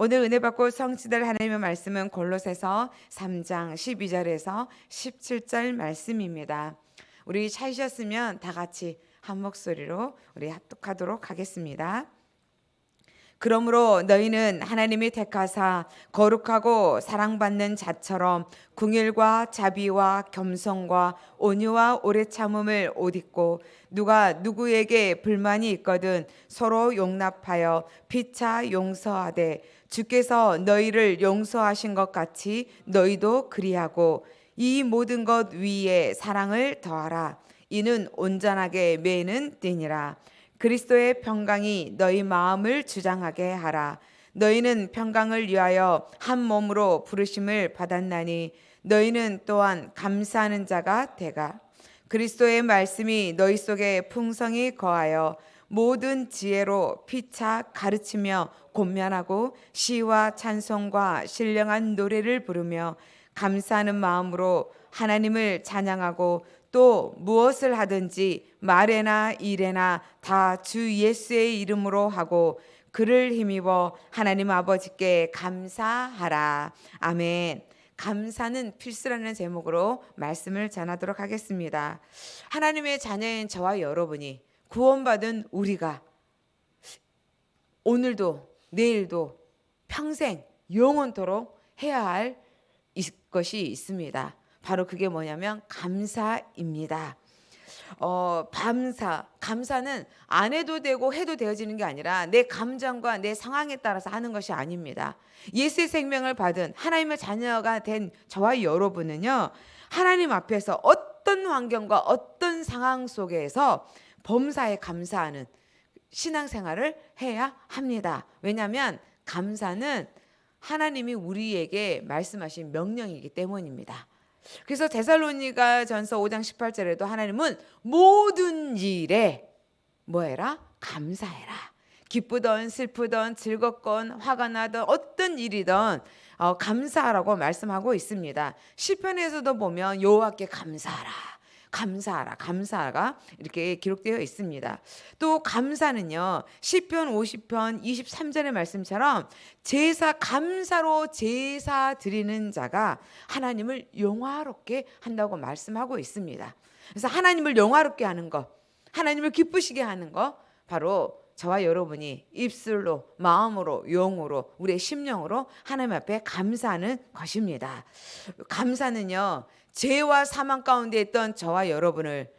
오늘 은혜 받고 성취될 하나님의 말씀은 골로새서 3장 12절에서 17절 말씀입니다. 우리 찾으셨으면 다 같이 한 목소리로 우리 합독하도록 하겠습니다. 그러므로 너희는 하나님이 택하사 거룩하고 사랑받는 자처럼 긍휼과 자비와 겸손과 온유와 오래 참음을 옷 입고 누가 누구에게 불만이 있거든 서로 용납하여 피차 용서하되 주께서 너희를 용서하신 것 같이 너희도 그리하고 이 모든 것 위에 사랑을 더하라. 이는 온전하게 매는 띠니라. 그리스도의 평강이 너희 마음을 주장하게 하라. 너희는 평강을 위하여 한 몸으로 부르심을 받았나니 너희는 또한 감사하는 자가 되가. 그리스도의 말씀이 너희 속에 풍성히 거하여 모든 지혜로 피차 가르치며 권면하고 시와 찬송과 신령한 노래를 부르며 감사하는 마음으로 하나님을 찬양하고 또 무엇을 하든지 말에나 일에나 다 주 예수의 이름으로 하고 그를 힘입어 하나님 아버지께 감사하라. 아멘. 감사는 필수라는 제목으로 말씀을 전하도록 하겠습니다. 하나님의 자녀인 저와 여러분이 구원받은 우리가 오늘도 내일도 평생 영원토록 해야 할 것이 있습니다. 바로 그게 뭐냐면 감사입니다. 감사는 안 해도 되고 해도 되어지는 게 아니라 내 감정과 내 상황에 따라서 하는 것이 아닙니다. 예수의 생명을 받은 하나님의 자녀가 된 저와 여러분은요, 하나님 앞에서 어떤 환경과 어떤 상황 속에서 범사에 감사하는 신앙생활을 해야 합니다. 왜냐하면 감사는 하나님이 우리에게 말씀하신 명령이기 때문입니다. 그래서 데살로니가 전서 5장 18절에도 하나님은 모든 일에 뭐 해라? 감사해라. 기쁘던 슬프던 즐겁건 화가 나던 어떤 일이든 감사하라고 말씀하고 있습니다. 시편에서도 보면 여호와께 감사하라. 감사하라, 감사가 이렇게 기록되어 있습니다. 또 감사는요, 시편 50편 23절의 말씀처럼 감사로 제사 드리는 자가 하나님을 영화롭게 한다고 말씀하고 있습니다. 그래서 하나님을 영화롭게 하는 것, 하나님을 기쁘시게 하는 것, 바로 저와 여러분이 입술로, 마음으로, 영으로, 우리의 심령으로 하나님 앞에 감사하는 것입니다. 감사는요, 죄와 사망 가운데 있던 저와 여러분을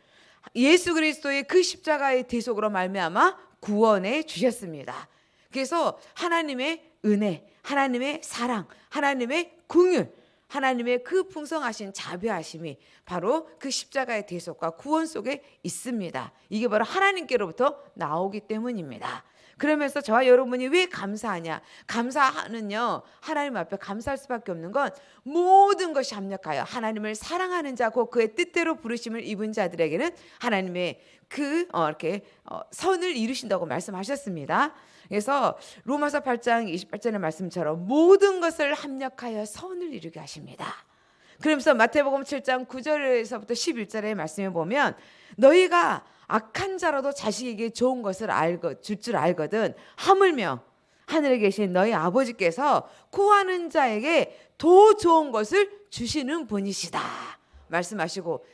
예수 그리스도의 그 십자가의 대속으로 말미암아 구원해 주셨습니다. 그래서 하나님의 은혜, 하나님의 사랑, 하나님의 긍휼, 하나님의 그 풍성하신 자비하심이 바로 그 십자가의 대속과 구원 속에 있습니다. 이게 바로 하나님께로부터 나오기 때문입니다. 그러면서 저와 여러분이 왜 감사하냐? 감사는요, 하나님 앞에 감사할 수밖에 없는 건 모든 것이 합력하여 하나님을 사랑하는 자, 곧 그의 뜻대로 부르심을 입은 자들에게는 하나님의 선을 이루신다고 말씀하셨습니다. 그래서 로마서 8장 28절의 말씀처럼 모든 것을 합력하여 선을 이루게 하십니다. 그러면서 마태복음 7장 9절에서부터 11절의 말씀에 보면 너희가 악한 자라도 자식에게 좋은 것을 줄 줄 알거든 하물며 하늘에 계신 너희 아버지께서 구하는 자에게 더 좋은 것을 주시는 분이시다 말씀하시고,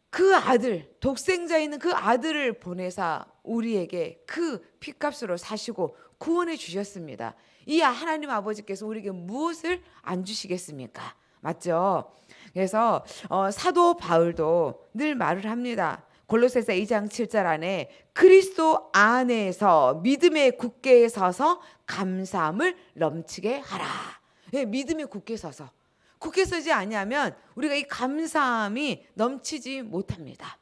그 아들, 독생자 있는 그 아들을 보내사 우리에게 그 피값으로 사시고 구원해 주셨습니다. 이 하나님 아버지께서 우리에게 무엇을 안 주시겠습니까? 맞죠? 그래서 사도 바울도 늘 말을 합니다. 골로새서 2장 7절 안에 그리스도 안에서 믿음에 굳게 서서 감사함을 넘치게 하라. 예, 믿음에 굳게 서서. 굳게 서지 아니하면 우리가 이 감사함이 넘치지 못합니다.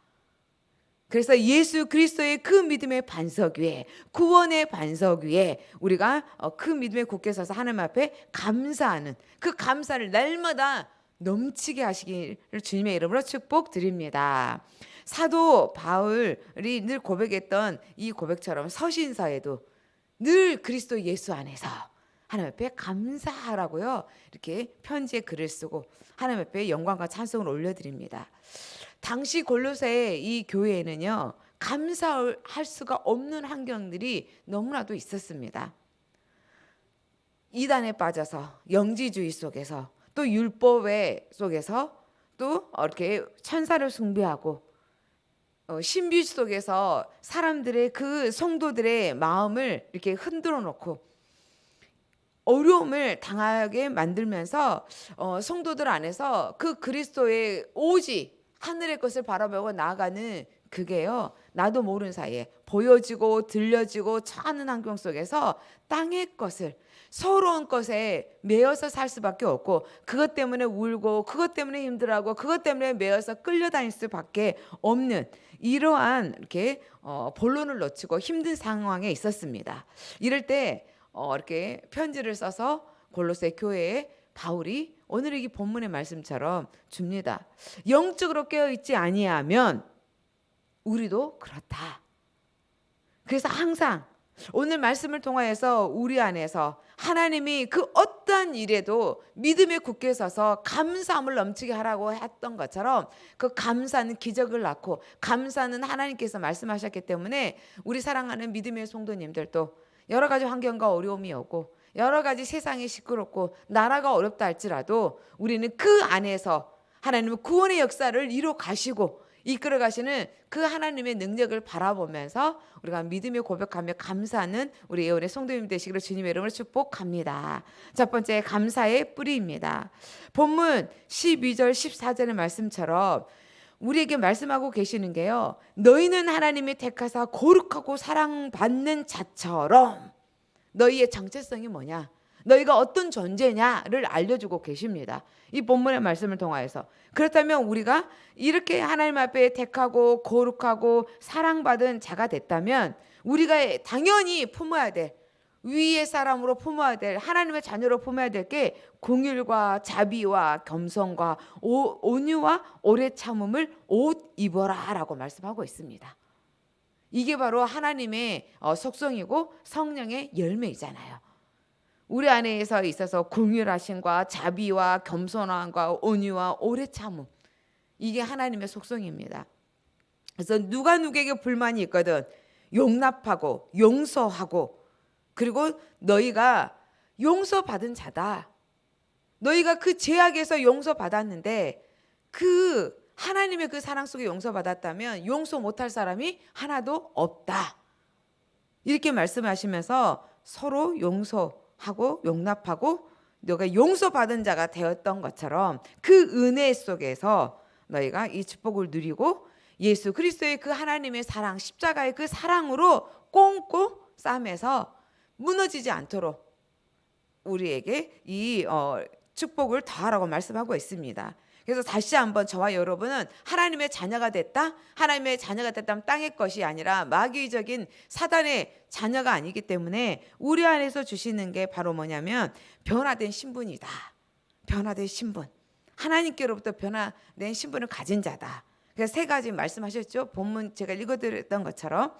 그래서 예수 그리스도의 그 믿음의 반석 위에, 구원의 반석 위에 우리가 그 믿음에 굳게 서서 하나님 앞에 감사하는 그 감사를 날마다 넘치게 하시기를 주님의 이름으로 축복드립니다. 사도 바울이 늘 고백했던 이 고백처럼 서신서에도 늘 그리스도 예수 안에서 하나님 앞에 감사하라고요, 이렇게 편지에 글을 쓰고 하나님 앞에 영광과 찬송을 올려드립니다. 당시 골로새 이 교회에는요, 감사할 수가 없는 환경들이 너무나도 있었습니다. 이단에 빠져서 영지주의 속에서 또 율법의 속에서 또 이렇게 천사를 숭배하고 신비 속에서 사람들의 그 성도들의 마음을 이렇게 흔들어 놓고 어려움을 당하게 만들면서 성도들 안에서 그 그리스도의 오직 하늘의 것을 바라보고 나아가는 그게요, 나도 모르는 사이에 보여지고 들려지고 처하는 환경 속에서 땅의 것을, 서러운 것에 매여서 살 수밖에 없고, 그것 때문에 울고 그것 때문에 힘들어하고 그것 때문에 매여서 끌려다닐 수밖에 없는 이러한 이렇게 본론을 놓치고 힘든 상황에 있었습니다. 이럴 때 이렇게 편지를 써서 골로새 교회에 바울이 오늘 이 본문의 말씀처럼 줍니다. 영적으로 깨어있지 아니하면 우리도 그렇다. 그래서 항상 오늘 말씀을 통하여서 우리 안에서 하나님이 그 어떠한 일에도 믿음에 굳게 서서 감사함을 넘치게 하라고 했던 것처럼 그 감사는 기적을 낳고 감사는 하나님께서 말씀하셨기 때문에 우리 사랑하는 믿음의 성도님들도 여러 가지 환경과 어려움이 오고 여러 가지 세상이 시끄럽고 나라가 어렵다 할지라도 우리는 그 안에서 하나님은 구원의 역사를 이루어 가시고 이끌어 가시는 그 하나님의 능력을 바라보면서 우리가 믿음에 고백하며 감사하는 우리 예언의 성도님 되시기를 주님의 이름으로 축복합니다. 첫 번째, 감사의 뿌리입니다. 본문 12절 14절의 말씀처럼 우리에게 말씀하고 계시는 게요, 너희는 하나님이 택하사 거룩하고 사랑받는 자처럼 너희의 정체성이 뭐냐, 너희가 어떤 존재냐를 알려주고 계십니다. 이 본문의 말씀을 통하여서. 그렇다면 우리가 이렇게 하나님 앞에 택하고 거룩하고 사랑받은 자가 됐다면 우리가 당연히 품어야 될, 위의 사람으로 품어야 될, 하나님의 자녀로 품어야 될 게 긍휼과 자비와 겸손과 온유와 오래 참음을 옷 입어라 라고 말씀하고 있습니다. 이게 바로 하나님의 속성이고 성령의 열매이잖아요. 우리 안에서 있어서 긍휼하심과 자비와 겸손함과 온유와 오래 참음, 이게 하나님의 속성입니다. 그래서 누가 누구에게 불만이 있거든 용납하고 용서하고, 그리고 너희가 용서받은 자다. 너희가 그 죄악에서 용서받았는데 그 하나님의 그 사랑 속에 용서받았다면 용서 못할 사람이 하나도 없다. 이렇게 말씀하시면서 서로 용서하고 용납하고 너가 용서받은 자가 되었던 것처럼 그 은혜 속에서 너희가 이 축복을 누리고 예수 그리스도의 그 하나님의 사랑, 십자가의 그 사랑으로 꽁꽁 싸매서 무너지지 않도록 우리에게 이 축복을 더하라고 말씀하고 있습니다. 그래서 다시 한번 저와 여러분은 하나님의 자녀가 됐다, 하나님의 자녀가 됐다면 땅의 것이 아니라 마귀적인 사단의 자녀가 아니기 때문에 우리 안에서 주시는 게 바로 뭐냐면 변화된 신분이다. 변화된 신분, 하나님께로부터 변화된 신분을 가진 자다. 그래서 세 가지 말씀하셨죠. 본문 제가 읽어드렸던 것처럼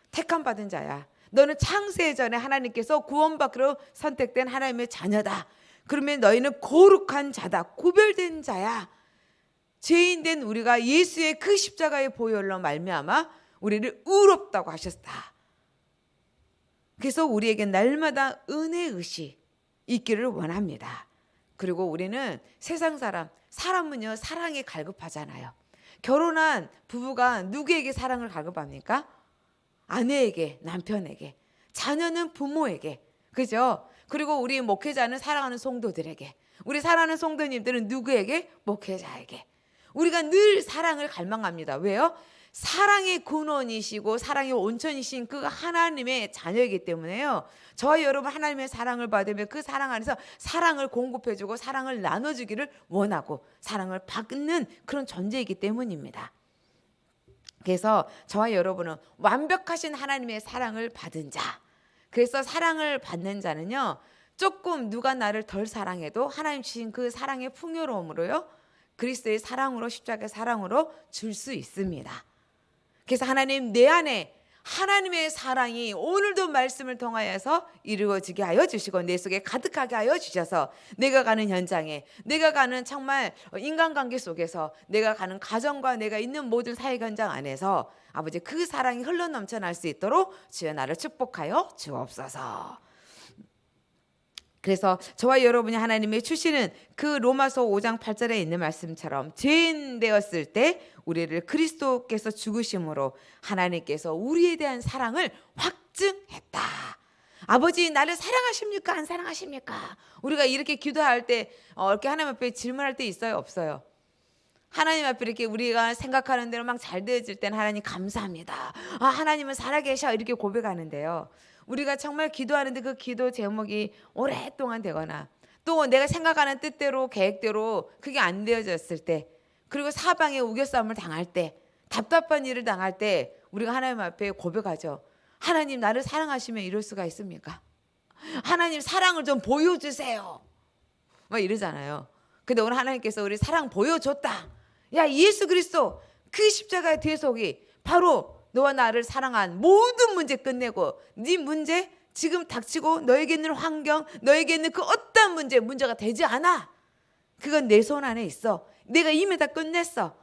택함 받은 자야. 너는 창세 전에 하나님께서 구원받기로 선택된 하나님의 자녀다. 그러면 너희는 거룩한 자다. 구별된 자야. 죄인된 우리가 예수의 그 십자가의 보혈로 말미암아 우리를 의롭다고 하셨다. 그래서 우리에게 날마다 은혜의식 있기를 원합니다. 그리고 우리는 세상 사람은요 사랑에 갈급하잖아요. 결혼한 부부가 누구에게 사랑을 갈급합니까? 아내에게, 남편에게, 자녀는 부모에게, 그죠? 그리고 우리 목회자는 사랑하는 성도들에게, 우리 사랑하는 성도님들은 누구에게? 목회자에게. 우리가 늘 사랑을 갈망합니다. 왜요? 사랑의 근원이시고 사랑의 온천이신 그 하나님의 자녀이기 때문에요. 저와 여러분 하나님의 사랑을 받으며 그 사랑 안에서 사랑을 공급해주고 사랑을 나눠주기를 원하고 사랑을 받는 그런 존재이기 때문입니다. 그래서 저와 여러분은 완벽하신 하나님의 사랑을 받은 자, 그래서 사랑을 받는 자는요 조금 누가 나를 덜 사랑해도 하나님 주신 그 사랑의 풍요로움으로요 그리스도의 사랑으로, 십자가의 사랑으로 줄 수 있습니다. 그래서 하나님 내 안에 하나님의 사랑이 오늘도 말씀을 통하여서 이루어지게 하여 주시고 내 속에 가득하게 하여 주셔서 내가 가는 현장에, 내가 가는 정말 인간관계 속에서, 내가 가는 가정과 내가 있는 모든 사회 현장 안에서 아버지 그 사랑이 흘러넘쳐날 수 있도록 주여 나를 축복하여 주옵소서. 그래서 저와 여러분이 하나님의 주시는 그 로마서 5장 8절에 있는 말씀처럼 죄인 되었을 때 우리를 그리스도께서 죽으심으로 하나님께서 우리에 대한 사랑을 확증했다. 아버지 나를 사랑하십니까? 안 사랑하십니까? 우리가 이렇게 기도할 때 이렇게 하나님 앞에 질문할 때 있어요? 없어요? 하나님 앞에 이렇게 우리가 생각하는 대로 막 잘 되어질 때는 하나님 감사합니다. 하나님은 살아계셔 이렇게 고백하는데요. 우리가 정말 기도하는데 그 기도 제목이 오랫동안 되거나 또 내가 생각하는 뜻대로 계획대로 그게 안 되어졌을 때, 그리고 사방에 우겨싸움을 당할 때, 답답한 일을 당할 때 우리가 하나님 앞에 고백하죠. 하나님 나를 사랑하시면 이럴 수가 있습니까? 하나님 사랑을 좀 보여주세요 막 이러잖아요. 근데 오늘 하나님께서 우리 사랑 보여줬다. 야 예수 그리스도 그 십자가의 대속이 바로 너와 나를 사랑한 모든 문제 끝내고 네 문제 지금 닥치고 너에게 있는 환경, 너에게 있는 그 어떤 문제가 되지 않아. 그건 내 손 안에 있어. 내가 이미 다 끝냈어.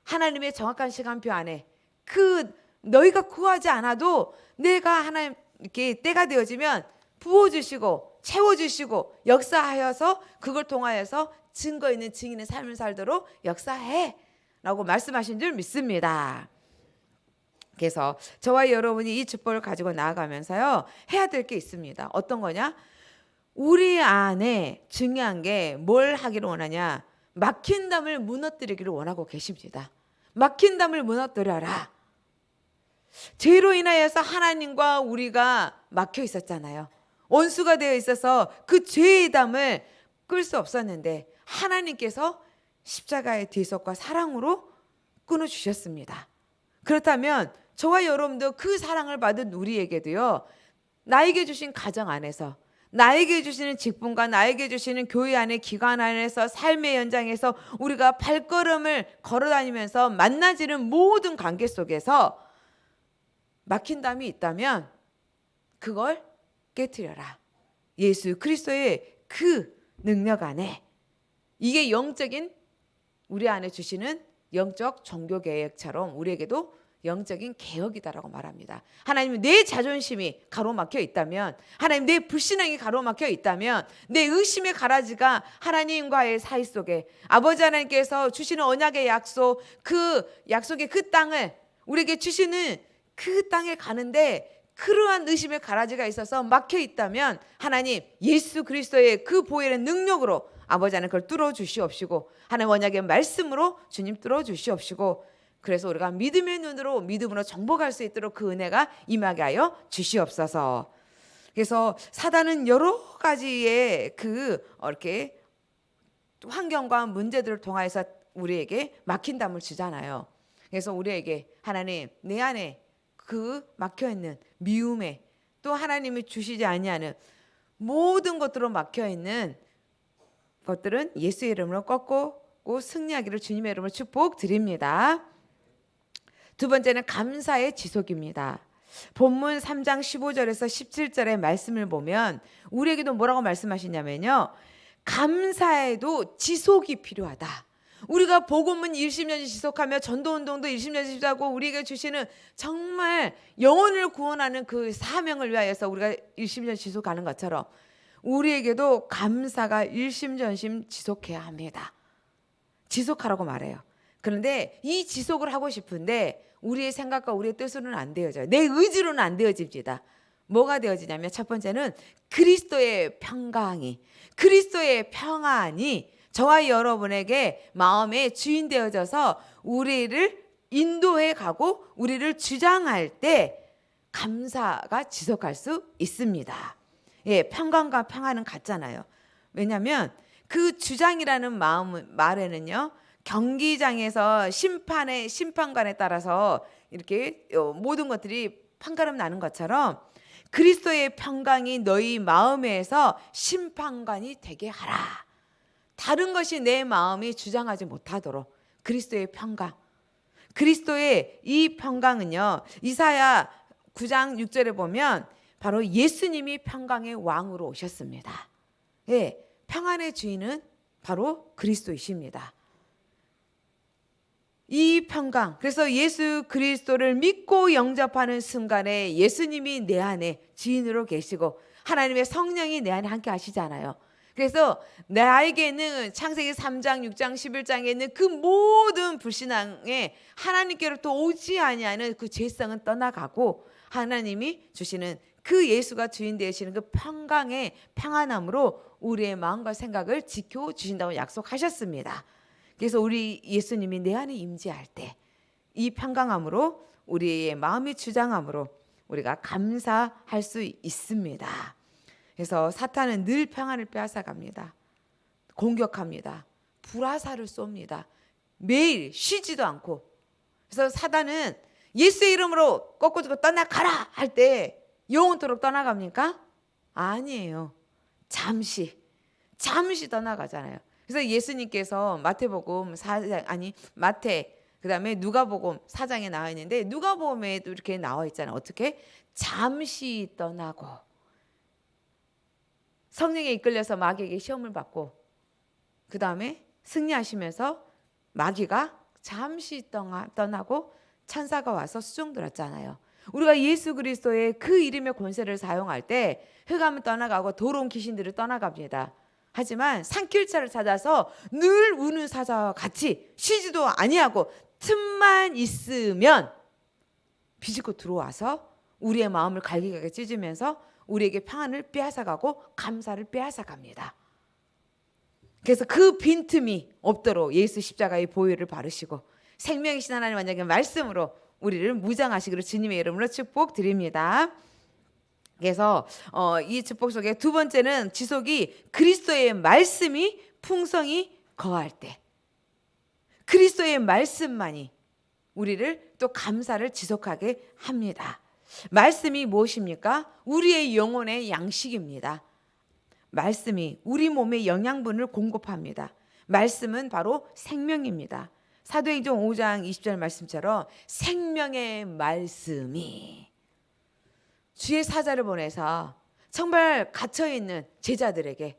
하나님의 정확한 시간표 안에 그 너희가 구하지 않아도 내가 하나님 이렇게 때가 되어지면 부어주시고 채워주시고 역사하여서 그걸 통하여서 증거 있는 증인의 삶을 살도록 역사해 라고 말씀하신 줄 믿습니다. 그래서 저와 여러분이 이 축복을 가지고 나아가면서요 해야 될 게 있습니다. 어떤 거냐? 우리 안에 중요한 게 뭘 하기를 원하냐? 막힌 담을 무너뜨리기를 원하고 계십니다. 막힌 담을 무너뜨려라. 죄로 인하여서 하나님과 우리가 막혀 있었잖아요. 원수가 되어 있어서 그 죄의 담을 끌 수 없었는데 하나님께서 십자가의 대속과 사랑으로 끊어주셨습니다. 그렇다면 저와 여러분도 그 사랑을 받은 우리에게도요, 나에게 주신 가정 안에서, 나에게 주시는 직분과 나에게 주시는 교회 안에 기관 안에서 삶의 연장에서 우리가 발걸음을 걸어다니면서 만나지는 모든 관계 속에서 막힌 담이 있다면 그걸 깨트려라. 예수 그리스도의 그 능력 안에, 이게 영적인 우리 안에 주시는 영적 종교 계획처럼 우리에게도 영적인 개혁이다라고 말합니다. 하나님 내 자존심이 가로막혀 있다면, 하나님 내 불신앙이 가로막혀 있다면, 내 의심의 가라지가 하나님과의 사이 속에 아버지 하나님께서 주시는 언약의 약속, 그 약속의 그 땅을 우리에게 주시는 그 땅에 가는데 그러한 의심의 가라지가 있어서 막혀 있다면 하나님 예수 그리스도의 그 보혈의 능력으로 아버지 하나님 그걸 뚫어 주시옵시고, 하나님 언약의 말씀으로 주님 뚫어 주시옵시고, 그래서 우리가 믿음의 눈으로 믿음으로 정복할 수 있도록 그 은혜가 임하게 하여 주시옵소서. 그래서 사단은 여러 가지의 이렇게 환경과 문제들을 통하여서 우리에게 막힌 담을 주잖아요. 그래서 우리에게 하나님 내 안에 그 막혀 있는 미움에, 또 하나님이 주시지 아니하는 모든 것들로 막혀 있는 것들은 예수의 이름으로 꺾고 승리하기를 주님의 이름으로 축복드립니다. 두 번째는 감사의 지속입니다. 본문 3장 15절에서 17절의 말씀을 보면 우리에게도 뭐라고 말씀하시냐면요, 감사에도 지속이 필요하다. 우리가 복음은 일심전심 지속하며 전도운동도 일심전심 지속하고 우리에게 주시는 정말 영혼을 구원하는 그 사명을 위하여서 우리가 일심전심 지속하는 것처럼 우리에게도 감사가 일심전심 지속해야 합니다. 지속하라고 말해요. 그런데 이 지속을 하고 싶은데 우리의 생각과 우리의 뜻으로는 안 되어져요. 내 의지로는 안 되어집니다. 뭐가 되어지냐면 첫 번째는 그리스도의 평강이, 그리스도의 평안이 저와 여러분에게 마음의 주인 되어져서 우리를 인도해 가고 우리를 주장할 때 감사가 지속할 수 있습니다. 예, 평강과 평안은 같잖아요. 왜냐하면 그 주장이라는 말에는요, 경기장에서 심판관에 따라서 이렇게 모든 것들이 판가름 나는 것처럼 그리스도의 평강이 너희 마음에서 심판관이 되게 하라. 다른 것이 내 마음이 주장하지 못하도록 그리스도의 평강, 그리스도의 이 평강은요, 이사야 9장 6절에 보면 바로 예수님이 평강의 왕으로 오셨습니다. 예, 평안의 주인은 바로 그리스도이십니다. 이 평강, 그래서 예수 그리스도를 믿고 영접하는 순간에 예수님이 내 안에 주인으로 계시고 하나님의 성령이 내 안에 함께 하시잖아요. 그래서 나에게는 창세기 3장, 6장, 11장에 있는 그 모든 불신앙에 하나님께로부터 오지 아니하는 그 죄성은 떠나가고 하나님이 주시는 그 예수가 주인 되시는 그 평강의 평안함으로 우리의 마음과 생각을 지켜주신다고 약속하셨습니다. 그래서 우리 예수님이 내 안에 임재할 때 이 평강함으로 우리의 마음이 주장함으로 우리가 감사할 수 있습니다. 그래서 사탄은 늘 평안을 빼앗아갑니다. 공격합니다. 불화살을 쏩니다. 매일 쉬지도 않고. 그래서 사탄은 예수의 이름으로 꺾어주고 떠나가라 할 때 영원토록 떠나갑니까? 아니에요. 잠시 떠나가잖아요. 그래서 예수님께서 마태복음 4장 마태 그다음에 누가복음 4장에 나와 있는데 누가복음에도 이렇게 나와 있잖아요. 어떻게? 잠시 떠나고 성령에 이끌려서 마귀에게 시험을 받고 그다음에 승리하시면서 마귀가 잠시 떠나고 천사가 와서 수종 들었잖아요. 우리가 예수 그리스도의 그 이름의 권세를 사용할 때 흑암은 떠나가고 더러운 귀신들을 떠나갑니다. 하지만 산길자를 찾아서 늘 우는 사자와 같이 쉬지도 아니하고 틈만 있으면 비집고 들어와서 우리의 마음을 갈기갈기 찢으면서 우리에게 평안을 빼앗아가고 감사를 빼앗아갑니다. 그래서 그 빈틈이 없도록 예수 십자가의 보혈을 바르시고 생명이신 하나님 완전히 말씀으로 우리를 무장하시기를 주님의 이름으로 축복드립니다. 그래서 이 축복 속에 두 번째는 지속이 그리스도의 말씀이 풍성히 거할 때 그리스도의 말씀만이 우리를 또 감사를 지속하게 합니다. 말씀이 무엇입니까? 우리의 영혼의 양식입니다. 말씀이 우리 몸의 영양분을 공급합니다. 말씀은 바로 생명입니다. 사도행전 5장 20절 말씀처럼 생명의 말씀이 주의 사자를 보내서 정말 갇혀있는 제자들에게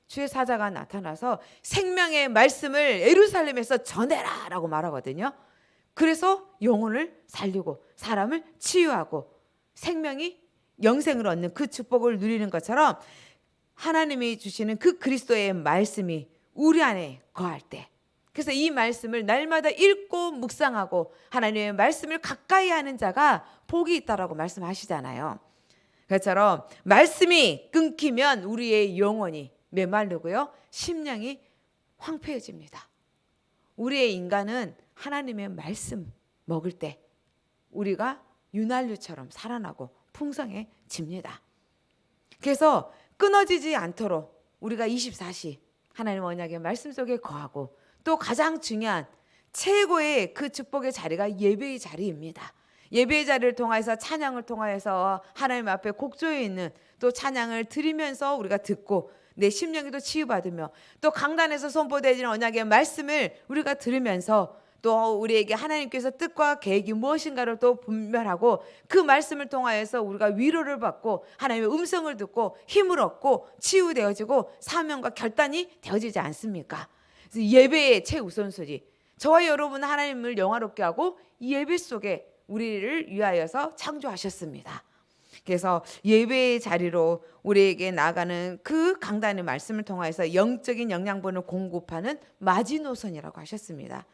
주의 사자가 나타나서 생명의 말씀을 예루살렘에서 전해라 라고 말하거든요. 그래서 영혼을 살리고 사람을 치유하고 생명이 영생을 얻는 그 축복을 누리는 것처럼 하나님이 주시는 그 그리스도의 말씀이 우리 안에 거할 때 그래서 이 말씀을 날마다 읽고 묵상하고 하나님의 말씀을 가까이 하는 자가 복이 있다라고 말씀하시잖아요. 그처럼 말씀이 끊기면 우리의 영혼이 메마르고요. 심령이 황폐해집니다. 우리의 인간은 하나님의 말씀 먹을 때 우리가 윤활유처럼 살아나고 풍성해집니다. 그래서 끊어지지 않도록 우리가 24시 하나님 언약의 말씀 속에 거하고 또 가장 중요한 최고의 그 축복의 자리가 예배의 자리입니다. 예배의 자리를 통해서 찬양을 통하여서 하나님 앞에 곡조에 있는 또 찬양을 드리면서 우리가 듣고 내 심령에도 치유받으며 또 강단에서 선포되어지는 언약의 말씀을 우리가 들으면서 또 우리에게 하나님께서 뜻과 계획이 무엇인가를 또 분별하고 그 말씀을 통하여서 우리가 위로를 받고 하나님의 음성을 듣고 힘을 얻고 치유되어지고 사명과 결단이 되어지지 않습니까? 그래서 예배의 최우선순위 저와 여러분은 하나님을 영화롭게 하고 이 예배 속에 우리를 위하여서 창조하셨습니다. 그래서 예배의 자리로 우리에게 나아가는 그 강단의 말씀을 통해서 영적인 영양분을 공급하는 마지노선이라고 하셨습니다.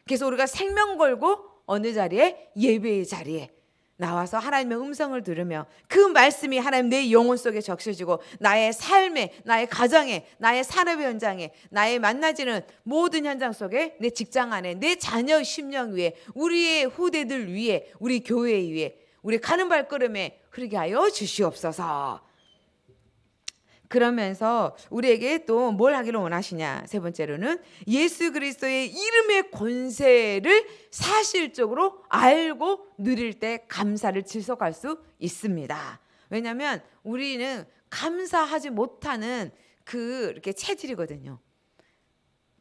그래서 우리가 생명 걸고 어느 자리에? 예배의 자리에 나와서 하나님의 음성을 들으며 그 말씀이 하나님 내 영혼 속에 적셔지고 나의 삶에, 나의 가정에, 나의 산업의 현장에, 나의 만나지는 모든 현장 속에 내 직장 안에, 내 자녀 심령 위에, 우리의 후대들 위에, 우리 교회 위에, 우리 가는 발걸음에 흐르게 하여 주시옵소서. 그러면서 우리에게 또 뭘 하기를 원하시냐? 세 번째로는 예수 그리스도의 이름의 권세를 사실적으로 알고 누릴 때 감사를 지속할 수 있습니다. 왜냐하면 우리는 감사하지 못하는 이렇게 체질이거든요.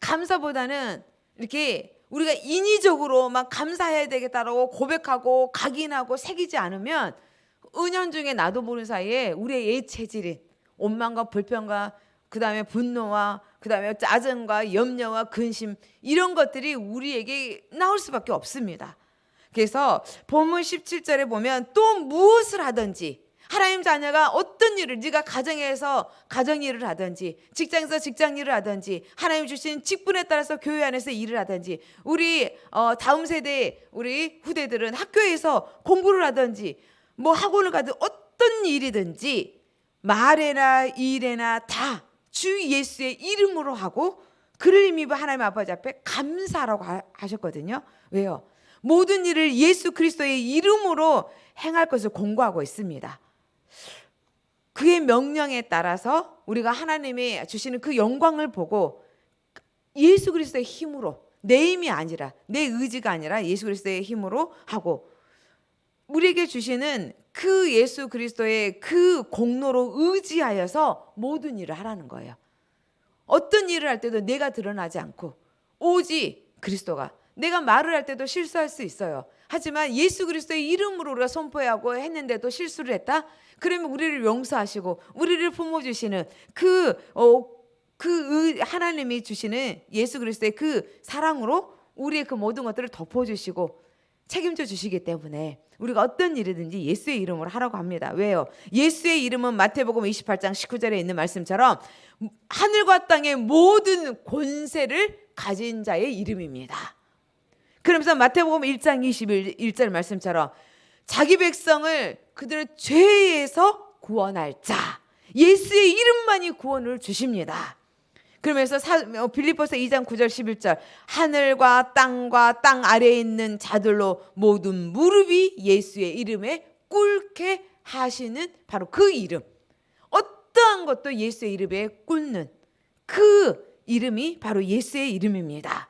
감사보다는 이렇게 우리가 인위적으로만 감사해야 되겠다라고 고백하고 각인하고 새기지 않으면 은연중에 나도 모르는 사이에 우리의 옛 체질인 원망과 불평과 그다음에 분노와 그다음에 짜증과 염려와 근심 이런 것들이 우리에게 나올 수밖에 없습니다. 그래서 본문 17절에 보면 또 무엇을 하든지 하나님 자녀가 어떤 일을 네가 가정에서 가정 일을 하든지 직장에서 직장 일을 하든지 하나님 주신 직분에 따라서 교회 안에서 일을 하든지 우리 다음 세대 우리 후대들은 학교에서 공부를 하든지 뭐 학원을 가든 어떤 일이든지 말에나 일에나 다 주 예수의 이름으로 하고 그를 힘입어 하나님 아버지 앞에 감사하라고 하셨거든요. 왜요? 모든 일을 예수 그리스도의 이름으로 행할 것을 공고하고 있습니다. 그의 명령에 따라서 우리가 하나님이 주시는 그 영광을 보고 예수 그리스도의 힘으로 내 힘이 아니라 내 의지가 아니라 예수 그리스도의 힘으로 하고 우리에게 주시는 그 예수 그리스도의 그 공로로 의지하여서 모든 일을 하라는 거예요. 어떤 일을 할 때도 내가 드러나지 않고 오직 그리스도가 내가 말을 할 때도 실수할 수 있어요. 하지만 예수 그리스도의 이름으로 우리가 선포하고 했는데도 실수를 했다? 그러면 우리를 용서하시고 우리를 품어주시는 하나님이 주시는 예수 그리스도의 그 사랑으로 우리의 그 모든 것들을 덮어주시고 책임져 주시기 때문에 우리가 어떤 일이든지 예수의 이름으로 하라고 합니다. 왜요? 예수의 이름은 마태복음 28장 19절에 있는 말씀처럼 하늘과 땅의 모든 권세를 가진 자의 이름입니다. 그러면서 마태복음 1장 21절 말씀처럼 자기 백성을 그들의 죄에서 구원할 자 예수의 이름만이 구원을 주십니다. 그러면서 빌립보서 2장 9절 11절 하늘과 땅 아래에 있는 자들로 모든 무릎이 예수의 이름에 꿇게 하시는 바로 그 이름 어떠한 것도 예수의 이름에 꿇는 그 이름이 바로 예수의 이름입니다.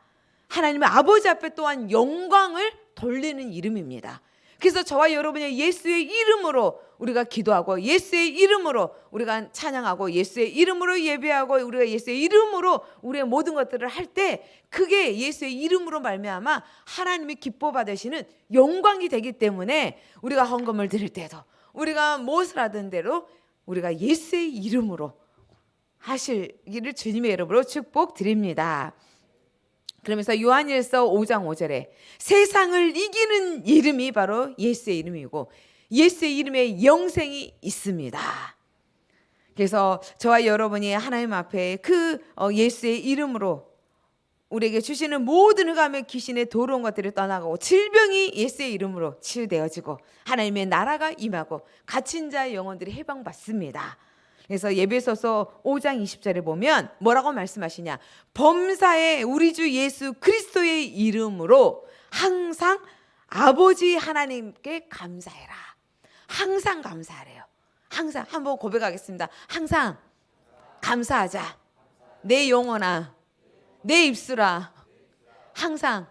하나님의 아버지 앞에 또한 영광을 돌리는 이름입니다. 그래서 저와 여러분이 예수의 이름으로 우리가 기도하고 예수의 이름으로 우리가 찬양하고 예수의 이름으로 예배하고 우리가 예수의 이름으로 우리의 모든 것들을 할 때 그게 예수의 이름으로 말미암아 하나님이 기뻐 받으시는 영광이 되기 때문에 우리가 헌금을 드릴 때도 우리가 무엇을 하든 대로 우리가 예수의 이름으로 하시기를 주님의 이름으로 축복드립니다. 그러면서 요한일서 5장 5절에 세상을 이기는 이름이 바로 예수의 이름이고 예수의 이름에 영생이 있습니다. 그래서 저와 여러분이 하나님 앞에 그 예수의 이름으로 우리에게 주시는 모든 흑암의 귀신의 더러운 것들을 떠나가고 질병이 예수의 이름으로 치유되어지고 하나님의 나라가 임하고 갇힌 자의 영혼들이 해방받습니다. 그래서 예배소서 5장 20절에 보면 뭐라고 말씀하시냐 범사에 우리 주 예수 그리스도의 이름으로 항상 아버지 하나님께 감사해라. 항상 감사하래요. 항상 한번 고백하겠습니다. 항상 감사하자. 내 영혼아 내 입술아 항상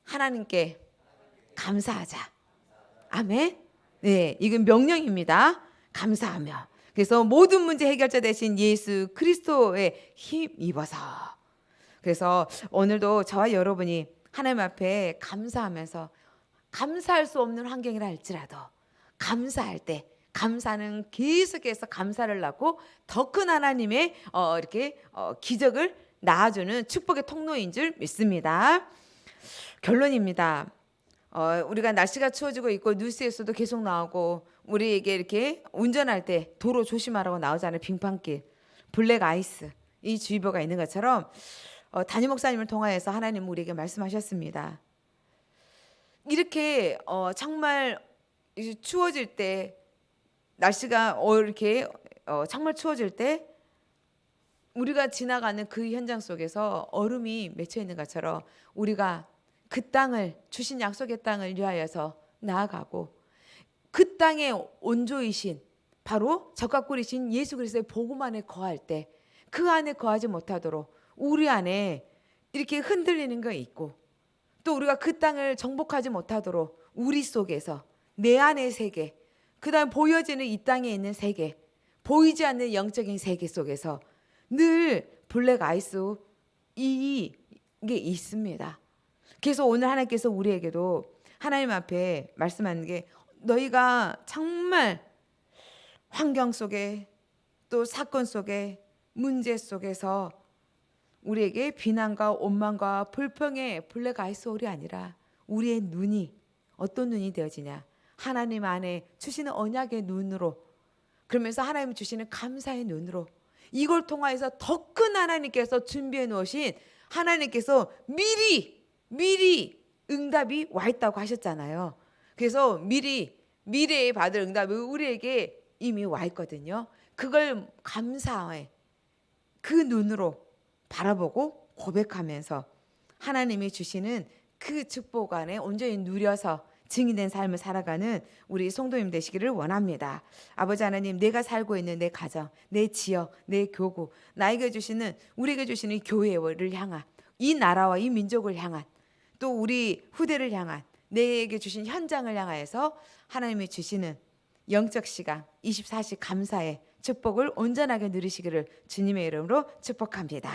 하나님께 감사하자. 아멘. 네, 이건 명령입니다. 감사하며. 그래서 모든 문제 해결자 되신 예수 그리스도의 힘 입어서. 그래서 오늘도 저와 여러분이 하나님 앞에 감사하면서 감사할 수 없는 환경이라 할지라도 감사할 때 감사는 계속해서 감사를 낳고 더 큰 하나님의 기적을 낳아주는 축복의 통로인 줄 믿습니다. 결론입니다. 우리가 날씨가 추워지고 있고 뉴스에서도 계속 나오고 우리에게 이렇게 운전할 때 도로 조심하라고 나오잖아요. 빙판길, 블랙 아이스 이 주의보가 있는 것처럼 담임 목사님을 통하여서 하나님 우리에게 말씀하셨습니다. 이렇게 정말 추워질 때 날씨가 이렇게 정말 추워질 때 우리가 지나가는 그 현장 속에서 얼음이 맺혀 있는 것처럼 우리가 그 땅을 주신 약속의 땅을 위하여서 나아가고 그 땅의 온조이신 바로 적과 꿀이신 예수 그리스도의 복음 안에 거할 때 그 안에 거하지 못하도록 우리 안에 이렇게 흔들리는 거 있고 또 우리가 그 땅을 정복하지 못하도록 우리 속에서 내 안의 세계 그 다음 보여지는 이 땅에 있는 세계 보이지 않는 영적인 세계 속에서 늘 블랙 아이스 이게 있습니다. 그래서 오늘 하나님께서 우리에게도 하나님 앞에 말씀하는 게 너희가 정말 환경 속에 또 사건 속에 문제 속에서 우리에게 비난과 원망과 불평의 블랙 아이스 홀이 아니라 우리의 눈이 어떤 눈이 되어지냐? 하나님 안에 주시는 언약의 눈으로, 그러면서 하나님 주시는 감사의 눈으로, 이걸 통하여서 더 큰 하나님께서 준비해 놓으신, 하나님께서 미리 응답이 와 있다고 하셨잖아요. 그래서 미래에 받을 응답이 우리에게 이미 와 있거든요. 그걸 감사의 그 눈으로 바라보고 고백하면서 하나님이 주시는 그 축복 안에 온전히 누려서 증인된 삶을 살아가는 우리 성도님 되시기를 원합니다. 아버지 하나님, 내가 살고 있는 내 가정, 내 지역, 내 교구, 나에게 주시는, 우리에게 주시는 이 교회를 향한, 이 나라와 이 민족을 향한, 또 우리 후대를 향한, 내게 주신 현장을 향하여서 하나님이 주시는 영적 시간 24시 감사의 축복을 온전하게 누리시기를 주님의 이름으로 축복합니다.